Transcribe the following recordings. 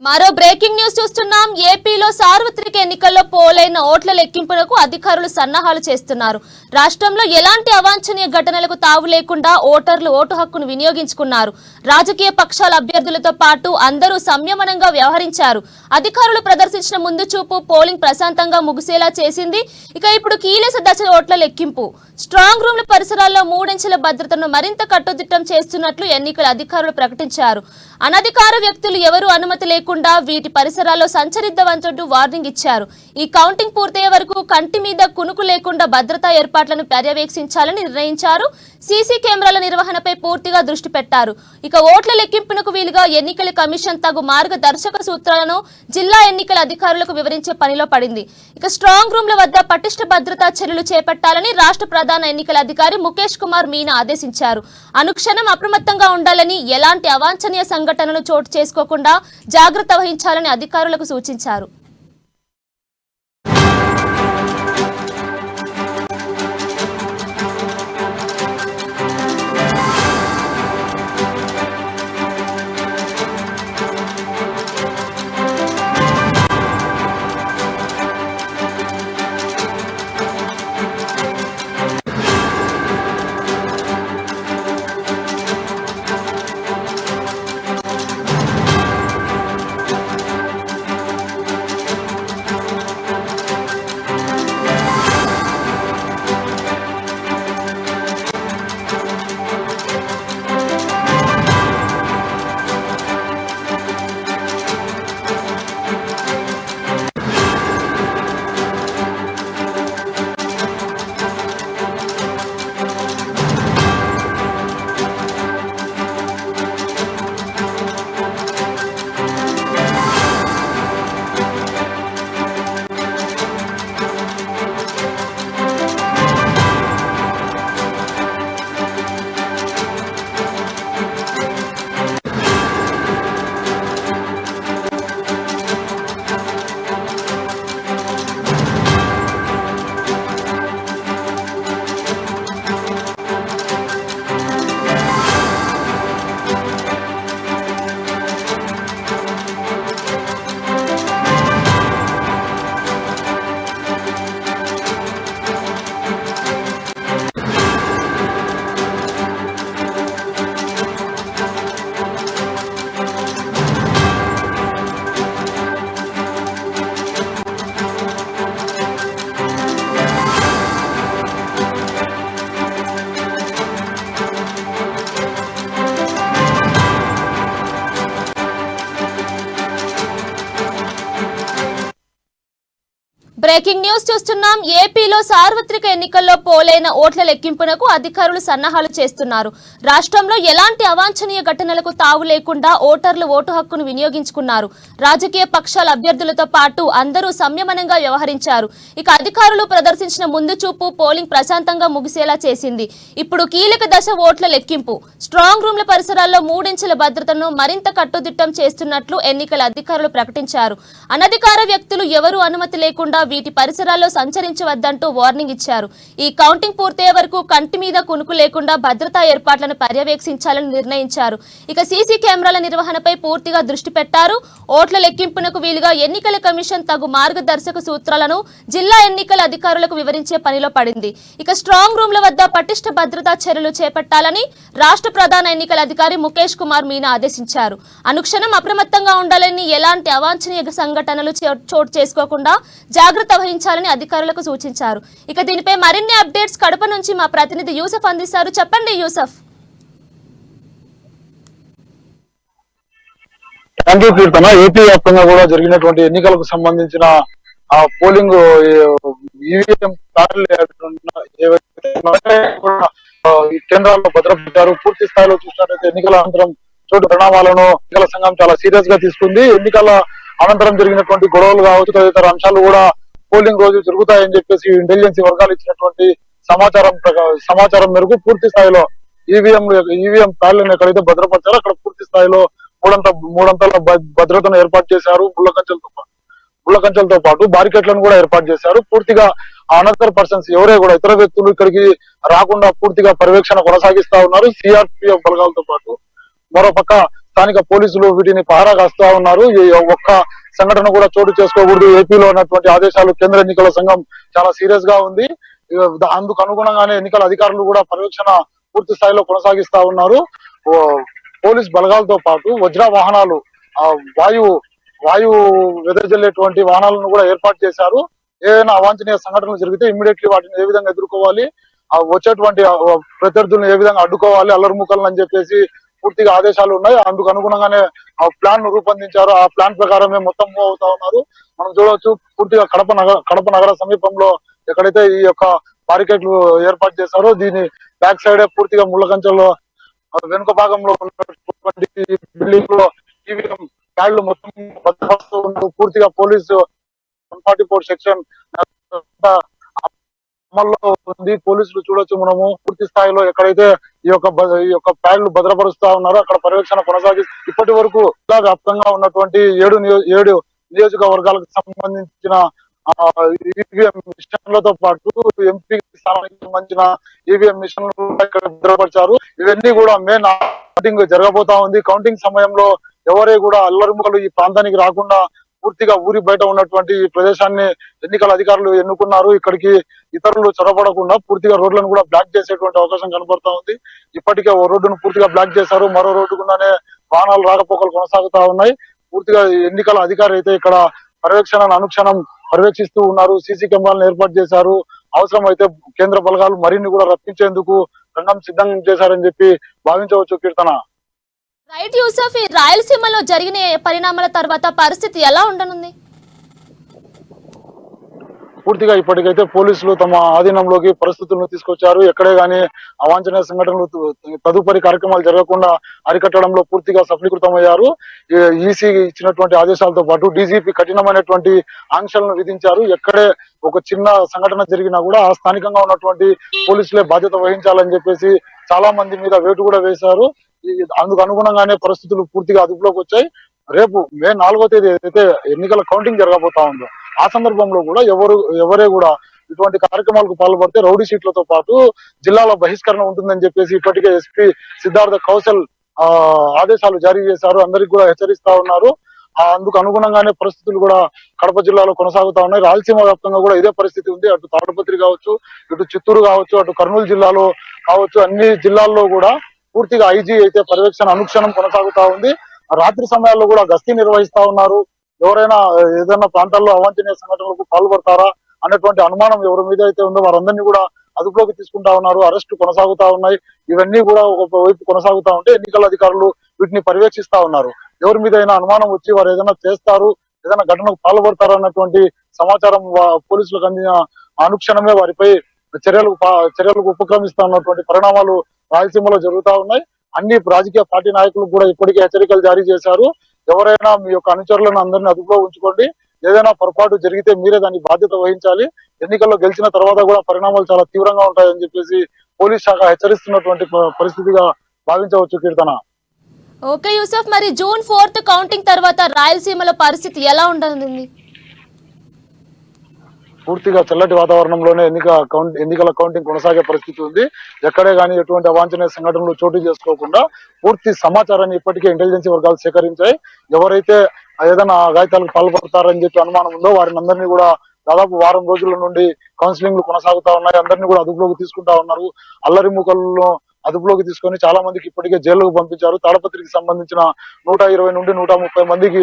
మరో breaking news చూస్తున్నాం. ఏపీలో సార్వత్రిక ఎన్నికల్లో పోలైన ఓట్ల లెక్కింపునకు అధికారులు సన్నాహాలు చేస్తున్నారు. రాష్ట్రంలో ఎలాంటి అవాంఛనీయ ఘటనలకు తావు లేకుండా ఓటర్లు ఓటు హక్కును వినియోగించుకున్నారు. రాజకీయ పక్షాల అభ్యర్థులతో పాటు అందరూ సంయమనంగా వ్యవహరించారు. అధికారులు ప్రదర్శించిన ముందు చూపు పోలింగ్ ప్రశాంతంగా ముగిసేలా చేసింది. ఇప్పుడు కీలక దశ ఓట్ల లెక్కింపు. స్ట్రాంగ్ రూమ్ల పరిసరాల్లో 3 అంచెల భద్రతను మరింత కట్టుదిట్టం చేస్తున్నట్లు ఎన్నికల అధికారులు ప్రకటించారు. అనధికార వ్యక్తులు ఎవరూ అనుమతి లేకుండా వీటి పరిసరాల్లో సంచరిద్దామంటూ వార్నింగ్ ఇచ్చారు. ఈ కౌంటింగ్ పూర్తయ్యే వరకు కంటి మీద కునుకు లేకుండా భద్రతా ఏర్పాట్లను పర్యవేక్షించాలని నిర్ణయించారు. సీసీ కెమెరాల నిర్వహణపై పూర్తిగా దృష్టి పెట్టారు. ఓట్ల లెక్కింపునకు వీలుగా ఎన్నికల కమిషన్ తగు మార్గదర్శక సూత్రాలను జిల్లా ఎన్నికల అధికారులకు వివరించే పనిలో పడింది. స్ట్రాంగ్ రూమ్ల వద్ద పటిష్ట భద్రతా చర్యలు చేపట్టాలని రాష్ట్ర ప్రధాన ఎన్నికల అధికారి ముఖేష్ కుమార్ మీనా ఆదేశించారు. అనుక్షణం అప్రమత్తంగా ఉండాలని, ఎలాంటి అవాంఛనీయ సంఘటనలు చోటు చేసుకోకుండా జాగ్రత్త వహించాలని అధికారులకు సూచించారు. బ్రేకింగ్ న్యూస్ చూస్తున్నాం. ఏపీలో సార్వత్రిక ఎన్నికల్లో పోలైన ఓట్ల లెక్కింపునకు అధికారులు సన్నాహాలు చేస్తున్నారు. రాష్ట్రంలో ఎలాంటి అవాంఛనీయ ఘటనలకు తావు లేకుండా ఓటర్లు ఓటు హక్కును వినియోగించుకున్నారు. రాజకీయ పక్షాల అభ్యర్థులతో పాటు అందరూ సంయమనంగా వ్యవహరించారు. అధికారులు ప్రదర్శించిన ముందు చూపు పోలింగ్ ప్రశాంతంగా ముగిసేలా చేసింది. ఇప్పుడు కీలక దశ ఓట్ల లెక్కింపు. స్ట్రాంగ్ రూమ్ల పరిసరాల్లో 3 అంచెల భద్రతను మరింత కట్టుదిట్టం చేస్తున్నట్లు ఎన్నికల అధికారులు ప్రకటించారు. అనధికార వ్యక్తులు ఎవరూ అనుమతి లేకుండా వీటి పరిసరాల్లో సంచరించవద్దంటూ వార్నింగ్ ఇచ్చారు. ఈ కౌంటింగ్ పూర్తయ్యే వరకు కంటి మీద కునుకు లేకుండా భద్రతా ఏర్పాట్లను పర్యవేక్షించాలని నిర్ణయించారు. సీసీ కెమెరాల నిర్వహణపై పూర్తిగా దృష్టి పెట్టారు. ఓట్ల లెక్కింపునకు వీలుగా ఎన్నికల కమిషన్ తగు మార్గదర్శక సూత్రాలను జిల్లా ఎన్నికల అధికారులకు వివరించే పనిలో పడింది. స్ట్రాంగ్ రూమ్ల వద్ద పటిష్ట భద్రతా చర్యలు చేపట్టాలని రాష్ట్ర ప్రధాన ఎన్నికల అధికారి ముఖేష్ కుమార్ మీనా ఆదేశించారు. అనుక్షణం అప్రమత్తంగా ఉండాలని, ఎలాంటి అవాంఛనీయ సంఘటనలు చోటు చేసుకోకుండా జాగ్రత్త వహించాలని అధికారులకు సూచించారు. దీనిపై మరిన్ని అప్డేట్స్ కడప నుంచి మా ప్రతినిధి యూసఫ్ అందిస్తారు. చెప్పండి యూసఫ్. ఏపీ వ్యాప్తంగా కూడా జరిగినటువంటి ఎన్నికలకు సంబంధించిన పోలింగ్ ఈవీఎం కేంద్రాల్లో భద్రపరిచారు. పూర్తి స్థాయిలో చూసినట్లయితే ఎన్నికల అనంతరం చోటు పరిణామాలను ఎన్నికల సంఘం చాలా సీరియస్ గా తీసుకుంది. ఎన్నికల అనంతరం జరిగినటువంటి గొడవలు కావచ్చు, తదితర అంశాలు కూడా పోలింగ్ రోజు జరుగుతాయని చెప్పేసి ఇంటెలిజెన్స్ వర్గాలు ఇచ్చినటువంటి సమాచారం మేరకు పూర్తి స్థాయిలో ఈవీఎం ప్యాడ్లను ఎక్కడైతే భద్రపరిచారో అక్కడ పూర్తి స్థాయిలో మూడంతల భద్రతను ఏర్పాటు చేశారు. ముళ్ళ కంచెలతో పాటు బారికేట్లను కూడా ఏర్పాటు చేశారు. పూర్తిగా అనదర్ పర్సన్స్ ఎవరే కూడా ఇతర వ్యక్తులు ఇక్కడికి రాకుండా పూర్తిగా పర్యవేక్షణ కొనసాగిస్తా ఉన్నారు సిఆర్పిఎఫ్ బలగాలతో పాటు. మరోపక్క స్థానిక పోలీసులు వీటిని పహారా కాస్తా ఉన్నారు. ఈ ఒక్క సంఘటన కూడా చోటు చేసుకోకూడదు. ఏపీలో ఉన్నటువంటి ఆదేశాలు కేంద్ర ఎన్నికల సంఘం చాలా సీరియస్ గా ఉంది. అందుకు అనుగుణంగానే ఎన్నికల అధికారులు కూడా పర్యవేక్షణ పూర్తి స్థాయిలో కొనసాగిస్తా ఉన్నారు. పోలీస్ బలగాలతో పాటు వజ్ర వాహనాలు, వాయువు వెదజల్లేటువంటి వాహనాలను కూడా ఏర్పాటు చేశారు. ఏదైనా అవాంఛనీయ సంఘటనలు జరిగితే ఇమ్మీడియట్లీ వాటిని ఏ విధంగా ఎదుర్కోవాలి, వచ్చేటువంటి ప్రత్యర్థులను ఏ విధంగా అడ్డుకోవాలి, అల్లరిముకలను అని చెప్పేసి పూర్తిగా ఆదేశాలు ఉన్నాయి. అందుకు అనుగుణంగానే ప్లాన్ రూపొందించారు. ఆ ప్లాన్ ప్రకారమే మొత్తం మూవ్ అవుతా ఉన్నారు. మనం చూడవచ్చు పూర్తిగా కడప నగర సమీపంలో ఎక్కడైతే ఈ యొక్క బారికేడ్లు ఏర్పాటు చేశారో దీని బ్యాక్ సైడ్ పూర్తిగా ముళ్ళ కంచెల్లో వెనుక భాగంలో ఉన్నటువంటి బిల్డింగ్ లో ఈవీఎం ప్యాడ్లు మొత్తం భద్రపరుస్తూ ఉన్నారు. పూర్తిగా పోలీసు 144 సెక్షన్ అమల్లో ఉంది. పోలీసులు చూడొచ్చు మనము పూర్తి స్థాయిలో ఎక్కడైతే ఈ యొక్క ప్యాడ్లు భద్రపరుస్తా ఉన్నారో అక్కడ పర్యవేక్షణ కొనసాగిస్తూ ఇప్పటి వరకు జిల్లా వ్యాప్తంగా ఉన్నటువంటి 7 నియోజకవర్గాలకు సంబంధించిన ఈవీఎం మిషన్లతో పాటు ఎంపీ స్థానానికి సంబంధించిన ఈవీఎం మిషన్లు ఇక్కడ భద్రపరిచారు. ఇవన్నీ కూడా మే 4 కౌంటింగ్ జరగబోతా ఉంది. కౌంటింగ్ సమయంలో ఎవరే కూడా అల్లరిముకలు ఈ ప్రాంతానికి రాకుండా పూర్తిగా ఊరి బయట ఉన్నటువంటి ఈ ప్రదేశాన్ని ఎన్నికల అధికారులు ఎన్నుకున్నారు. ఇక్కడికి ఇతరులు చొరబడకుండా పూర్తిగా రోడ్లను కూడా బ్లాక్ చేసేటువంటి అవకాశం కనబడతా ఉంది. ఇప్పటికే ఓ రోడ్డును పూర్తిగా బ్లాక్ చేశారు. మరో రోడ్డు గుండానే వాహనాలు రాకపోకలు కొనసాగుతా ఉన్నాయి. పూర్తిగా ఎన్నికల అధికారి అయితే ఇక్కడ పర్యవేక్షణను అనుక్షణం పర్యవేక్షిస్తూ ఉన్నారు. సీసీ కెమెరాలను ఏర్పాటు చేశారు. అవసరం అయితే కేంద్ర బలగాలు మరిన్ని కూడా రప్పించేందుకు రంగం సిద్ధం చేశారని చెప్పి భావించవచ్చు. కీర్తన. రైట్ యూసఫ్, ఈ రాయలసీమలో జరిగిన పరిణామాల తర్వాత పరిస్థితి ఎలా ఉండనుంది? పూర్తిగా ఇప్పటికైతే పోలీసులు తమ ఆధీనంలోకి పరిస్థితులను తీసుకొచ్చారు. ఎక్కడే గానీ అవాంఛనీయ సంఘటనలు తదుపరి కార్యక్రమాలు జరగకుండా అరికట్టడంలో పూర్తిగా సఫలీకృతమయ్యారు. ఈసీ ఇచ్చినటువంటి ఆదేశాలతో పాటు డీజీపీ కఠినమైనటువంటి ఆంక్షలను విధించారు. ఎక్కడే ఒక చిన్న సంఘటన జరిగినా కూడా ఆ స్థానికంగా ఉన్నటువంటి పోలీసులే బాధ్యత వహించాలని చెప్పేసి చాలా మంది మీద వేటు కూడా వేశారు. అందుకు అనుగుణంగానే పరిస్థితులు పూర్తిగా అదుపులోకి వచ్చాయి. రేపు మే 4వ తేదీ ఏదైతే ఎన్నికల కౌంటింగ్ జరగబోతా ఉందో ఆ సందర్భంలో కూడా ఎవరే కూడా ఇటువంటి కార్యక్రమాలకు పాల్పడితే రౌడీ షీట్లతో పాటు జిల్లాలో బహిష్కరణ ఉంటుందని చెప్పేసి ఇప్పటికే ఎస్పీ సిద్ధార్థ కౌశల్ ఆదేశాలు జారీ చేశారు. అందరికి కూడా హెచ్చరిస్తా ఉన్నారు. అందుకు అనుగుణంగానే పరిస్థితులు కూడా కడప జిల్లాలో కొనసాగుతా ఉన్నాయి. రాయలసీమ వ్యాప్తంగా కూడా ఇదే పరిస్థితి ఉంది. అటు తాడపత్రి కావచ్చు, ఇటు చిత్తూరు కావచ్చు, అటు కర్నూలు జిల్లాలో కావచ్చు, అన్ని జిల్లాల్లో కూడా పూర్తిగా ఐజీ అయితే పర్యవేక్షణ అనుక్షణం కొనసాగుతా ఉంది. రాత్రి సమయాల్లో కూడా గస్తీ నిర్వహిస్తా ఉన్నారు. ఎవరైనా ఏదైనా ప్రాంతాల్లో అవాంఛనీయ సంఘటనలకు పాల్పడతారా అన్నటువంటి అనుమానం ఎవరి మీద అయితే ఉందో వారందరినీ కూడా అదుపులోకి తీసుకుంటా ఉన్నారు. అరెస్టు కొనసాగుతా ఉన్నాయి. ఇవన్నీ కూడా ఒక వైపు కొనసాగుతా ఉంటే ఎన్నికల అధికారులు వీటిని పర్యవేక్షిస్తా ఉన్నారు. ఎవరి మీద అయినా అనుమానం వచ్చి వారు ఏదైనా చేస్తారు, ఏదైనా ఘటనకు పాల్పడతారు అన్నటువంటి సమాచారం పోలీసులకు అందిన అనుక్షణమే వారిపై చర్యలకు ఉపక్రమిస్తా ఉన్నటువంటి పరిణామాలు రాయలసీమలో జరుగుతా ఉన్నాయి. అన్ని రాజకీయ పార్టీ నాయకులకు కూడా ఇప్పటికే హెచ్చరికలు జారీ చేశారు. ఎవరైనా మీ యొక్క అనుచరులను అందరినీ అదుపులో ఉంచుకోండి. ఏదైనా పొరపాటు జరిగితే మీరే దానికి బాధ్యత వహించాలి. ఎన్నికల్లో గెలిచిన తర్వాత కూడా పరిణామాలు చాలా తీవ్రంగా ఉంటాయని చెప్పేసి పోలీస్ శాఖ హెచ్చరిస్తున్నటువంటి పరిస్థితిగా భావించవచ్చు. కీర్తన. ఓకే యూసఫ్, మరి జూన్ 4th కౌంటింగ్ తర్వాత రాయలసీమలో పరిస్థితి ఎలా ఉండనుంది? పూర్తిగా చల్లటి వాతావరణంలోనే ఎన్నికల కౌంటింగ్ కొనసాగే పరిస్థితి ఉంది. ఎక్కడే గానీ ఎటువంటి అవాంఛనీయ సంఘటనలు చోటు చేసుకోకుండా పూర్తి సమాచారాన్ని ఇప్పటికే ఇంటెలిజెన్స్ వర్గాలు సేకరించాయి. ఎవరైతే ఏదైనా అఘాయితాలకు పాల్పడతారని చెప్పి అనుమానం ఉందో వారిని అందరినీ కూడా దాదాపు వారం రోజుల నుండి కౌన్సిలింగ్లు కొనసాగుతా ఉన్నాయి. అందరినీ కూడా అదుపులోకి తీసుకుంటా ఉన్నారు. అల్లరిముకలను అదుపులోకి తీసుకొని చాలా మందికి ఇప్పటికే జైలుకు పంపించారు. తాడపత్రికి సంబంధించిన 120 నుండి 130 మందికి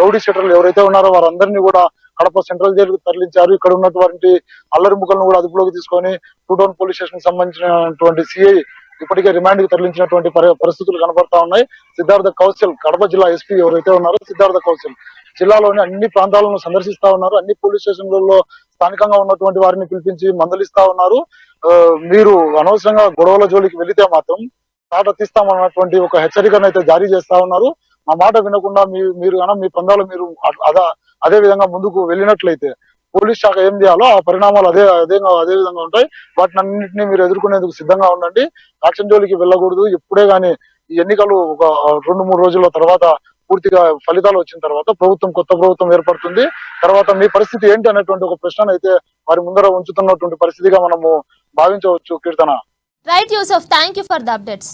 రౌడీ షీటర్లు ఎవరైతే ఉన్నారో వారందరినీ కూడా కడప సెంట్రల్ జైలుకు తరలించారు. ఇక్కడ ఉన్నటువంటి అల్లరిముకలను కూడా అదుపులోకి తీసుకొని 2 టౌన్ పోలీస్ స్టేషన్ కి సంబంధించినటువంటి సిఐ ఇప్పటికే రిమాండ్ కి తరలించినటువంటి పరిస్థితులు కనబడతా ఉన్నాయి. సిద్ధార్థ కౌశల్ కడప జిల్లా ఎస్పీ ఎవరైతే ఉన్నారో సిద్ధార్థ కౌశల్ జిల్లాలోని అన్ని ప్రాంతాలను సందర్శిస్తా ఉన్నారు. అన్ని పోలీస్ స్టేషన్లలో స్థానికంగా ఉన్నటువంటి వారిని పిలిపించి మందలిస్తా ఉన్నారు. మీరు అనవసరంగా గొడవల జోలికి వెళితే మాత్రం తాట తీస్తామన్నటువంటి ఒక హెచ్చరికను అయితే జారీ చేస్తా ఉన్నారు. ఆ మాట వినకుండా మీరు మీ పందాలు మీరు అదే విధంగా ముందుకు వెళ్ళినట్లయితే పోలీస్ శాఖ ఏం చేయాలో ఆ పరిణామాలు అదే విధంగా ఉంటాయి. వాటిని అన్నింటినీ మీరు ఎదుర్కొనేందుకు సిద్ధంగా ఉండండి. యాక్షన్ జోలికి వెళ్ళకూడదు. ఎప్పుడే గానీ ఈ ఎన్నికలు ఒక 2-3 రోజుల తర్వాత పూర్తిగా ఫలితాలు వచ్చిన తర్వాత కొత్త ప్రభుత్వం ఏర్పడుతుంది. తర్వాత మీ పరిస్థితి ఏంటి అనేటువంటి ఒక ప్రశ్న అయితే వారి ముందర ఉంచుతున్నటువంటి పరిస్థితిగా మనము భావించవచ్చు. Keerthana. Right Yusuf, thank you for the updates.